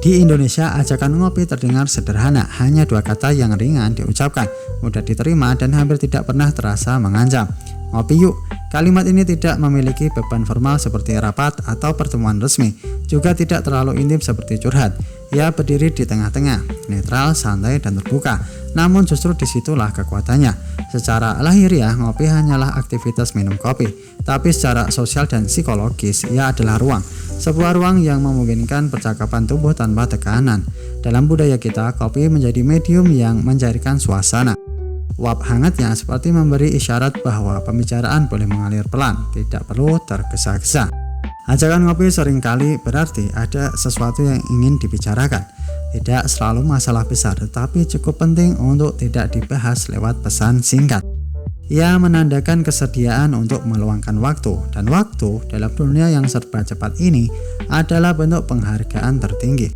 Di Indonesia, ajakan ngopi terdengar sederhana, hanya dua kata yang ringan diucapkan, mudah diterima dan hampir tidak pernah terasa mengancam. Ngopi yuk. Kalimat ini tidak memiliki beban formal seperti rapat atau pertemuan resmi, juga tidak terlalu intim seperti curhat. Ia berdiri di tengah-tengah, netral, santai, dan terbuka. Namun justru disitulah kekuatannya. Secara lahiriah, ngopi hanyalah aktivitas minum kopi, tapi secara sosial dan psikologis, ia adalah ruang. Sebuah ruang yang memungkinkan percakapan tumbuh tanpa tekanan. Dalam budaya kita, kopi menjadi medium yang mencairkan suasana. Uap hangatnya seperti memberi isyarat bahwa pembicaraan boleh mengalir pelan, tidak perlu tergesa-gesa. Ajakan ngopi seringkali berarti ada sesuatu yang ingin dibicarakan. Tidak selalu masalah besar, tetapi cukup penting untuk tidak dibahas lewat pesan singkat. Ia menandakan kesediaan untuk meluangkan waktu, dan waktu dalam dunia yang serba cepat ini adalah bentuk penghargaan tertinggi.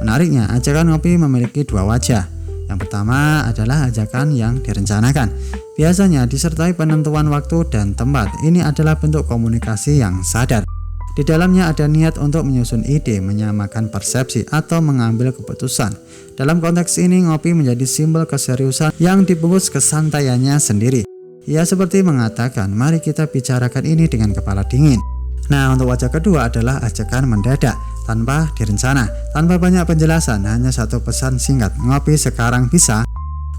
Menariknya, ajakan ngopi memiliki dua wajah. Yang pertama adalah ajakan yang direncanakan. Biasanya disertai penentuan waktu dan tempat. Ini adalah bentuk komunikasi yang sadar. Di dalamnya ada niat untuk menyusun ide, menyamakan persepsi, atau mengambil keputusan. Dalam konteks ini, ngopi menjadi simbol keseriusan yang dibungkus kesantaiannya sendiri. Ia seperti mengatakan, mari kita bicarakan ini dengan kepala dingin. Nah, untuk wajah kedua adalah ajakan mendadak, tanpa direncana, tanpa banyak penjelasan, hanya satu pesan singkat, ngopi sekarang bisa.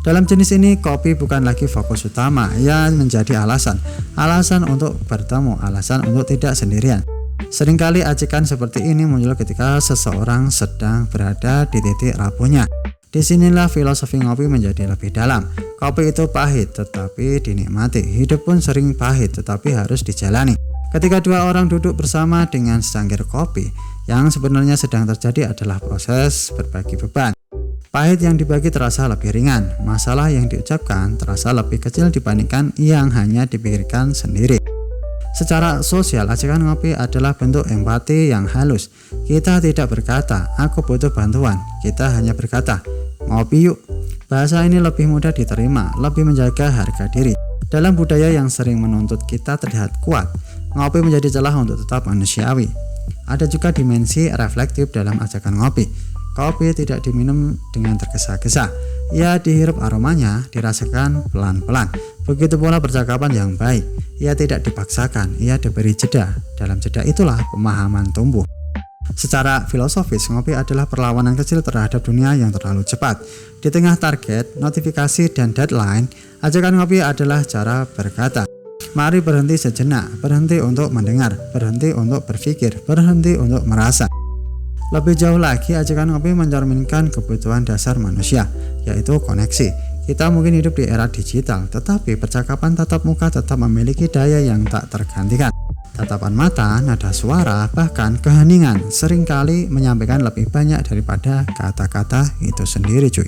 Dalam jenis ini, kopi bukan lagi fokus utama, ia menjadi alasan untuk bertemu, alasan untuk tidak sendirian. Seringkali ajakan seperti ini muncul ketika seseorang sedang berada di titik rapuhnya. Disinilah filosofi ngopi menjadi lebih dalam. Kopi itu pahit tetapi dinikmati, hidup pun sering pahit tetapi harus dijalani. Ketika dua orang duduk bersama dengan secangkir kopi, yang sebenarnya sedang terjadi adalah proses berbagi beban. Pahit yang dibagi terasa lebih ringan, masalah yang diucapkan terasa lebih kecil dibandingkan yang hanya dipikirkan sendiri. Secara sosial, ajakan ngopi adalah bentuk empati yang halus. Kita tidak berkata, aku butuh bantuan. Kita hanya berkata, ngopi yuk. Bahasa ini lebih mudah diterima, lebih menjaga harga diri. Dalam budaya yang sering menuntut kita terlihat kuat, ngopi menjadi celah untuk tetap manusiawi. Ada juga dimensi reflektif dalam ajakan ngopi. Kopi tidak diminum dengan tergesa-gesa. Ia dihirup aromanya, dirasakan pelan-pelan. Begitu pula percakapan yang baik. Ia tidak dipaksakan, ia diberi jeda. Dalam jeda itulah pemahaman tumbuh. Secara filosofis, ngopi adalah perlawanan kecil terhadap dunia yang terlalu cepat. Di tengah target, notifikasi, dan deadline, ajakan ngopi adalah cara berkata. Mari berhenti sejenak, berhenti untuk mendengar, berhenti untuk berpikir, berhenti untuk merasa. Lebih jauh lagi, ajakan ngopi mencerminkan kebutuhan dasar manusia, yaitu koneksi. Kita mungkin hidup di era digital, tetapi percakapan tatap muka tetap memiliki daya yang tak tergantikan. Tatapan mata, nada suara, bahkan keheningan seringkali menyampaikan lebih banyak daripada kata-kata itu sendiri, cuy.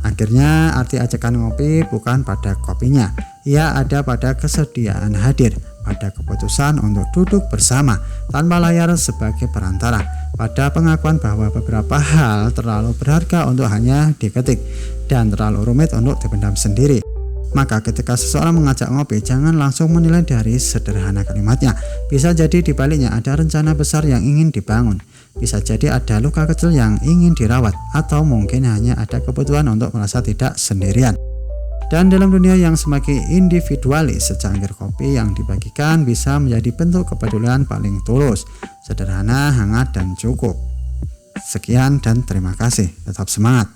Akhirnya, arti ajakan ngopi bukan pada kopinya, ia ada pada kesediaan hadir, pada keputusan untuk duduk bersama tanpa layar sebagai perantara, pada pengakuan bahwa beberapa hal terlalu berharga untuk hanya diketik dan terlalu rumit untuk dipendam sendiri. Maka ketika seseorang mengajak ngopi, jangan langsung menilai dari sederhana kalimatnya. Bisa jadi di baliknya ada rencana besar yang ingin dibangun. Bisa jadi ada luka kecil yang ingin dirawat, atau mungkin hanya ada kebutuhan untuk merasa tidak sendirian. Dan dalam dunia yang semakin individualis, secangkir kopi yang dibagikan bisa menjadi bentuk kepedulian paling tulus, sederhana, hangat, dan cukup. Sekian dan terima kasih. Tetap semangat.